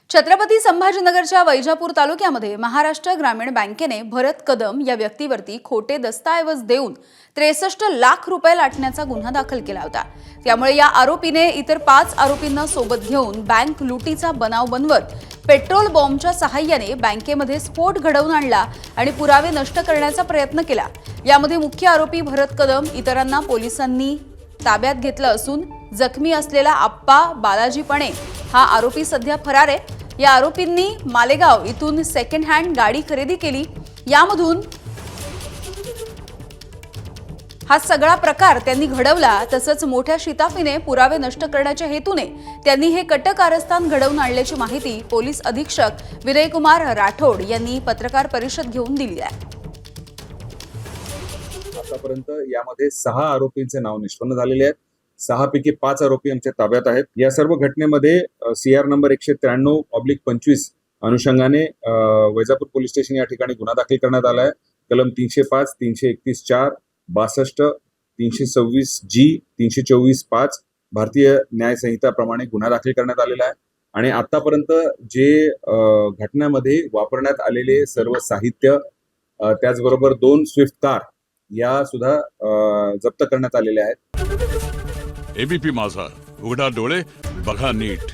छत्रपती संभाजीनगरच्या वैजापूर तालुक्यामध्ये महाराष्ट्र ग्रामीण बँकेने भरत कदम या व्यक्तीवरती खोटे दस्तऐवज देऊन 63 लाख रुपये लाटण्याचा गुन्हा दाखल केला होता। त्यामुळे या आरोपीने इतर 5 आरोपींना सोबत घेऊन बँक लुटीचा बनाव बनवत पेट्रोल बॉम्बच्या सहाय्याने बँकेमध्ये स्फोट घडवून आणला आणि पुरावे नष्ट करण्याचा प्रयत्न केला। यामध्ये मुख्य आरोपी भरत कदम इतरांना पोलिसांनी ताब्यात घेतलं असून जखमी असलेला आप्पा बालाजी पणे हा आरोपी सध्या फरार आहे। या आरोपींनी मालेगाव इथून सेकंड हँड गाडी खरेदी केली। यामधून हा सगळा प्रकार त्यांनी घडवला। तसंच मोठ्या शिताफीने पुरावे नष्ट करण्याच्या हेतूने त्यांनी हे कट कारस्थान घडवून आणल्याची माहिती पोलीस अधीक्षक विनयकुमार राठोड यांनी पत्रकार परिषद घेऊन दिली आहे। आतापर्यंत यामध्ये 6 आरोपींचे नाव निष्पन्न झालेले आहेत। 6 पैकी 5 आरोपी आमच्या ताब्यात आहेत। या सर्व घटनेमध्ये CR नंबर 193/25 अनुषंगाने वैजापूर पोलीस स्टेशन या ठिकाणी गुन्हा दाखल करण्यात आला आहे। कलम 305, 331(4), 62, 326G, 324(5) भारतीय न्याय संहिता प्रमाणे गुन्हा दाखल करण्यात आलेला आहे। आणि आतापर्यंत जे घटनेमध्ये वापरण्यात आलेले सर्व साहित्य त्याचबरोबर 2 स्विफ्ट कार या सुद्धा जप्त करण्यात आलेले आहेत। ABP माझा, उघडा डोळे बघा नीट।